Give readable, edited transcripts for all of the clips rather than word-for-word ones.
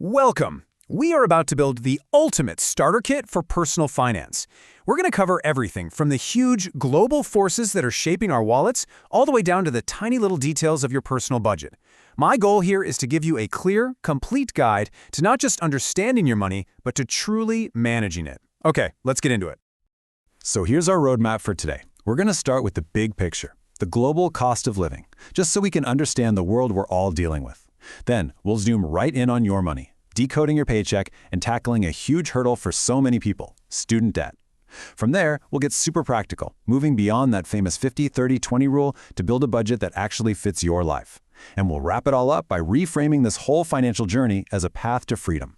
Welcome! We are about to build the ultimate starter kit for personal finance. We're going to cover everything from the huge global forces that are shaping our wallets all the way down to the tiny little details of your personal budget. My goal here is to give you a clear, complete guide to not just understanding your money, but to truly managing it. Okay, let's get into it. So here's our roadmap for today. We're going to start with the big picture, the global cost of living, just so we can understand the world we're all dealing with. Then we'll zoom right in on your money, decoding your paycheck and tackling a huge hurdle for so many people, student debt. From there, we'll get super practical, moving beyond that famous 50-30-20 rule to build a budget that actually fits your life. And we'll wrap it all up by reframing this whole financial journey as a path to freedom.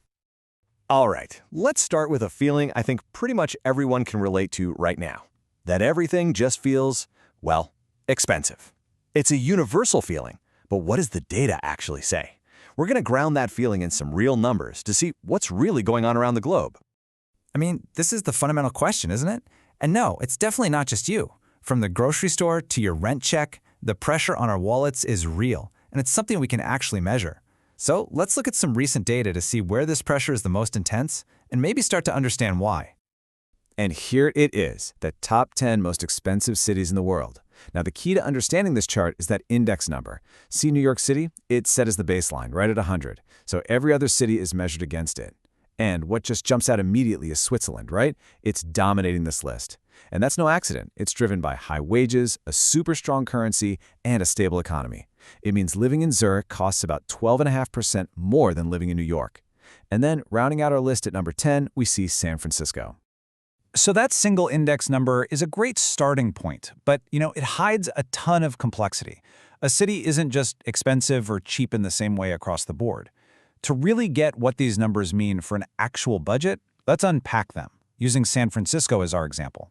All right, let's start with a feeling I think pretty much everyone can relate to right now. That everything just feels, well, expensive. It's a universal feeling, but what does the data actually say? We're going to ground that feeling in some real numbers to see what's really going on around the globe. I mean, this is the fundamental question, isn't it? And no, it's definitely not just you. From the grocery store to your rent check, the pressure on our wallets is real, and it's something we can actually measure. So let's look at some recent data to see where this pressure is the most intense and maybe start to understand why. And here it is, the top 10 most expensive cities in the world. Now, the key to understanding this chart is that index number. See New York City? It's set as the baseline, right at 100. So every other city is measured against it. And what just jumps out immediately is Switzerland, right? It's dominating this list. And that's no accident. It's driven by high wages, a super strong currency, and a stable economy. It means living in Zurich costs about 12.5% more than living in New York. And then, rounding out our list at number 10, we see San Francisco. So that single index number is a great starting point, but it hides a ton of complexity. A city isn't just expensive or cheap in the same way across the board. To really get what these numbers mean for an actual budget, let's unpack them, using San Francisco as our example.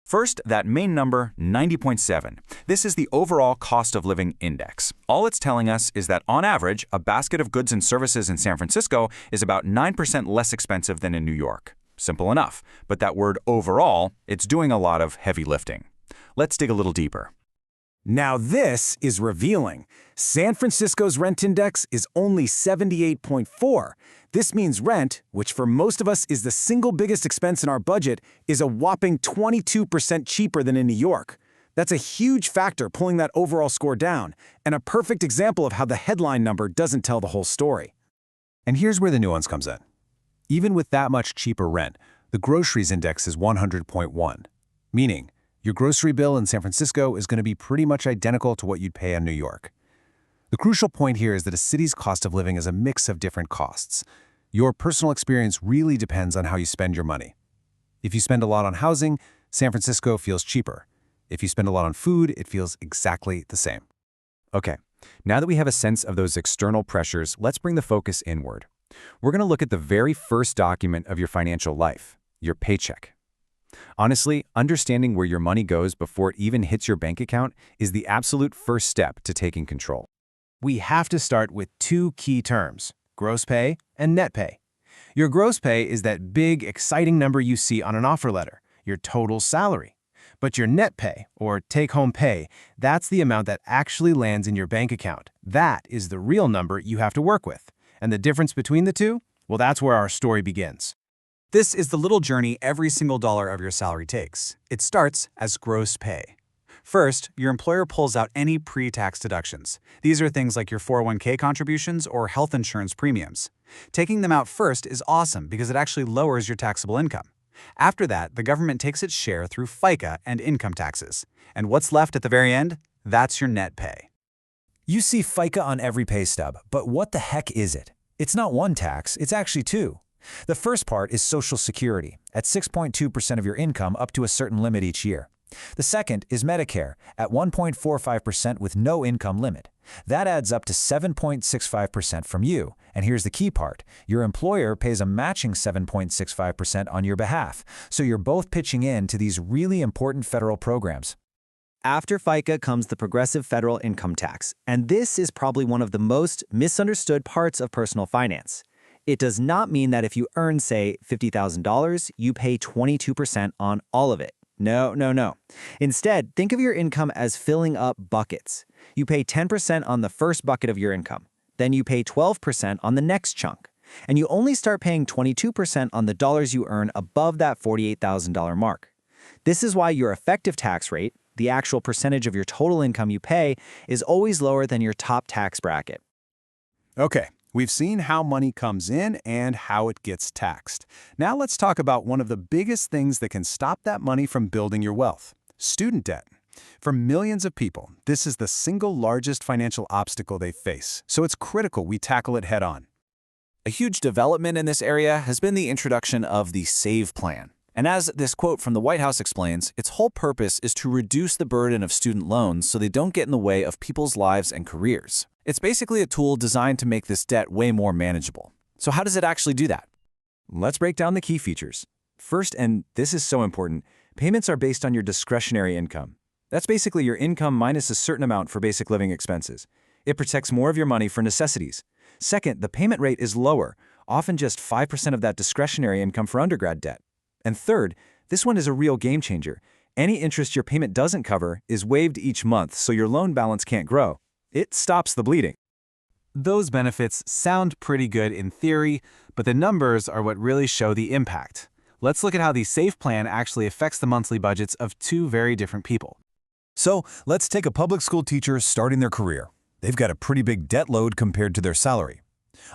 First, that main number, 90.7. This is the overall cost of living index. All it's telling us is that on average, a basket of goods and services in San Francisco is about 9% less expensive than in New York. Simple enough, but that word overall, it's doing a lot of heavy lifting. Let's dig a little deeper. Now this is revealing. San Francisco's rent index is only 78.4. This means rent, which for most of us is the single biggest expense in our budget, is a whopping 22% cheaper than in New York. That's a huge factor pulling that overall score down, and a perfect example of how the headline number doesn't tell the whole story. And here's where the nuance comes in. Even with that much cheaper rent, the groceries index is 100.1, meaning your grocery bill in San Francisco is going to be pretty much identical to what you'd pay in New York. The crucial point here is that a city's cost of living is a mix of different costs. Your personal experience really depends on how you spend your money. If you spend a lot on housing, San Francisco feels cheaper. If you spend a lot on food, it feels exactly the same. Okay, now that we have a sense of those external pressures, let's bring the focus inward. We're going to look at the very first document of your financial life, your paycheck. Honestly, understanding where your money goes before it even hits your bank account is the absolute first step to taking control. We have to start with two key terms, gross pay and net pay. Your gross pay is that big, exciting number you see on an offer letter, your total salary. But your net pay, or take-home pay, that's the amount that actually lands in your bank account. That is the real number you have to work with. And the difference between the two? Well, that's where our story begins. This is the little journey every single dollar of your salary takes. It starts as gross pay. First, your employer pulls out any pre-tax deductions. These are things like your 401k contributions or health insurance premiums. Taking them out first is awesome because it actually lowers your taxable income. After that, the government takes its share through FICA and income taxes. And what's left at the very end? That's your net pay. You see FICA on every pay stub, but what the heck is it? It's not one tax, it's actually two. The first part is Social Security, at 6.2% of your income up to a certain limit each year. The second is Medicare, at 1.45% with no income limit. That adds up to 7.65% from you. And here's the key part. Your employer pays a matching 7.65% on your behalf. So you're both pitching in to these really important federal programs. After FICA comes the progressive federal income tax, and this is probably one of the most misunderstood parts of personal finance. It does not mean that if you earn, say, $50,000, you pay 22% on all of it. No, no, no. Instead, think of your income as filling up buckets. You pay 10% on the first bucket of your income. Then you pay 12% on the next chunk. And you only start paying 22% on the dollars you earn above that $48,000 mark. This is why your effective tax rate, the actual percentage of your total income you pay, is always lower than your top tax bracket. Okay, we've seen how money comes in and how it gets taxed. Now let's talk about one of the biggest things that can stop that money from building your wealth: student debt. For millions of people, this is the single largest financial obstacle they face, so it's critical we tackle it head-on. A huge development in this area has been the introduction of the SAVE plan. And as this quote from the White House explains, its whole purpose is to reduce the burden of student loans so they don't get in the way of people's lives and careers. It's basically a tool designed to make this debt way more manageable. So how does it actually do that? Let's break down the key features. First, and this is so important, payments are based on your discretionary income. That's basically your income minus a certain amount for basic living expenses. It protects more of your money for necessities. Second, the payment rate is lower, often just 5% of that discretionary income for undergrad debt. And third, this one is a real game changer. Any interest your payment doesn't cover is waived each month, so your loan balance can't grow. It stops the bleeding. Those benefits sound pretty good in theory, but the numbers are what really show the impact. Let's look at how the SAVE plan actually affects the monthly budgets of two very different people. So let's take a public school teacher starting their career. They've got a pretty big debt load compared to their salary.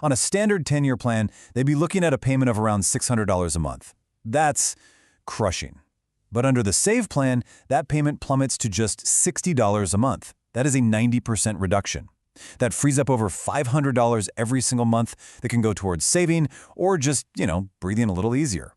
On a standard 10-year plan, they'd be looking at a payment of around $600 a month. That's crushing. But under the SAVE plan, that payment plummets to just $60 a month. That is a 90% reduction. That frees up over $500 every single month that can go towards saving or just, breathing a little easier.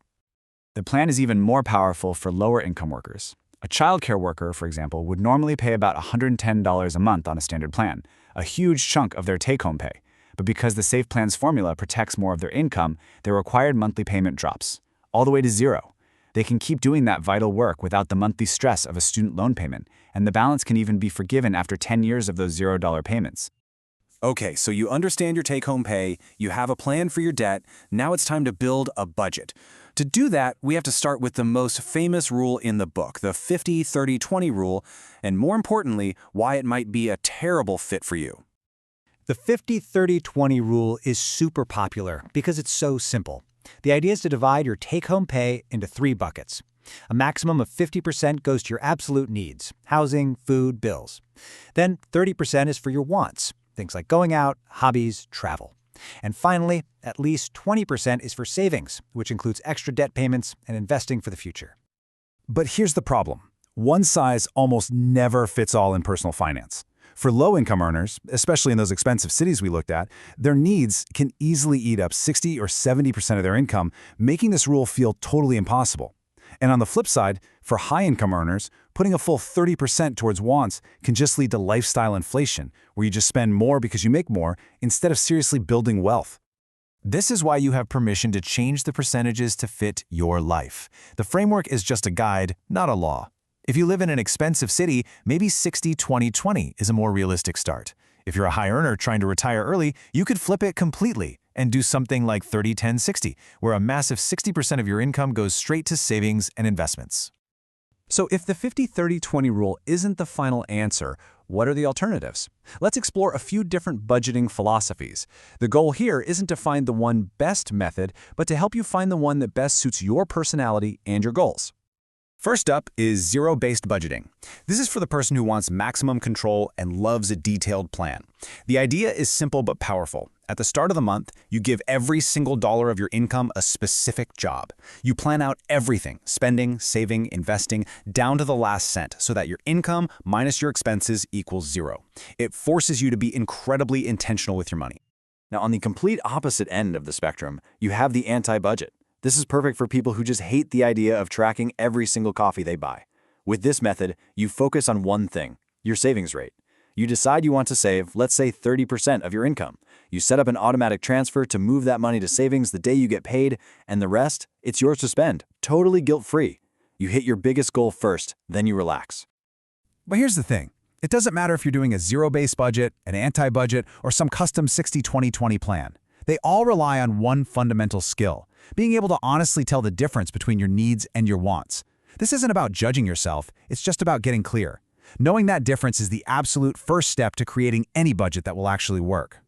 The plan is even more powerful for lower-income workers. A childcare worker, for example, would normally pay about $110 a month on a standard plan, a huge chunk of their take-home pay. But because the SAVE plan's formula protects more of their income, their required monthly payment drops, all the way to zero. They can keep doing that vital work without the monthly stress of a student loan payment, and the balance can even be forgiven after 10 years of those $0 payments. Okay, so you understand your take-home pay, you have a plan for your debt, now it's time to build a budget. To do that, we have to start with the most famous rule in the book, the 50-30-20 rule, and more importantly, why it might be a terrible fit for you. The 50-30-20 rule is super popular because it's so simple. The idea is to divide your take-home pay into 3 buckets. A maximum of 50% goes to your absolute needs: housing, food, bills. Then 30% is for your wants, things like going out, hobbies, travel. And finally, at least 20% is for savings, which includes extra debt payments and investing for the future. But here's the problem. One size almost never fits all in personal finance. For low-income earners, especially in those expensive cities we looked at, their needs can easily eat up 60 or 70% of their income, making this rule feel totally impossible. And on the flip side, for high-income earners, putting a full 30% towards wants can just lead to lifestyle inflation, where you just spend more because you make more instead of seriously building wealth. This is why you have permission to change the percentages to fit your life. The framework is just a guide, not a law. If you live in an expensive city, maybe 60-20-20 is a more realistic start. If you're a high earner trying to retire early, you could flip it completely and do something like 30-10-60, where a massive 60% of your income goes straight to savings and investments. So if the 50-30-20 rule isn't the final answer, what are the alternatives? Let's explore a few different budgeting philosophies. The goal here isn't to find the one best method, but to help you find the one that best suits your personality and your goals. First up is zero-based budgeting. This is for the person who wants maximum control and loves a detailed plan. The idea is simple but powerful. At the start of the month, you give every single dollar of your income a specific job. You plan out everything, spending, saving, investing, down to the last cent, so that your income minus your expenses equals zero. It forces you to be incredibly intentional with your money. Now, on the complete opposite end of the spectrum, you have the anti-budget. This is perfect for people who just hate the idea of tracking every single coffee they buy. With this method, you focus on one thing: your savings rate. You decide you want to save, let's say 30% of your income. You set up an automatic transfer to move that money to savings the day you get paid, and the rest, it's yours to spend, totally guilt-free. You hit your biggest goal first, then you relax. But here's the thing. It doesn't matter if you're doing a zero-based budget, an anti-budget, or some custom 60-20-20 plan. They all rely on one fundamental skill: being able to honestly tell the difference between your needs and your wants. This isn't about judging yourself, it's just about getting clear. Knowing that difference is the absolute first step to creating any budget that will actually work.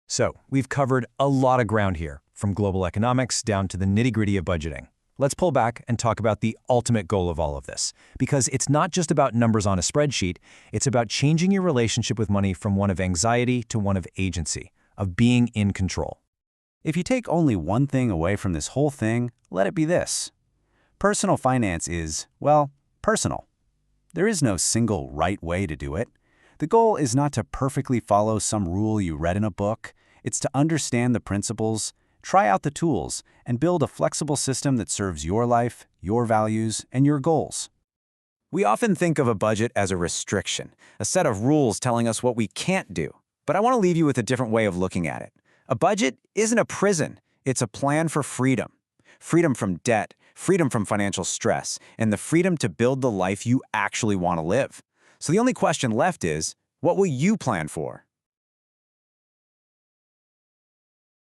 So, we've covered a lot of ground here. from global economics down to the nitty-gritty of budgeting. Let's pull back and talk about the ultimate goal of all of this, because it's not just about numbers on a spreadsheet, it's about changing your relationship with money from one of anxiety to one of agency, of being in control. If you take only one thing away from this whole thing, let it be this. Personal finance is, well, personal. There is no single right way to do it. The goal is not to perfectly follow some rule you read in a book. It's to understand the principles, try out the tools, and build a flexible system that serves your life, your values, and your goals. We often think of a budget as a restriction, a set of rules telling us what we can't do. But I want to leave you with a different way of looking at it. A budget isn't a prison. It's a plan for freedom. Freedom from debt, freedom from financial stress, and the freedom to build the life you actually want to live. So the only question left is, what will you plan for?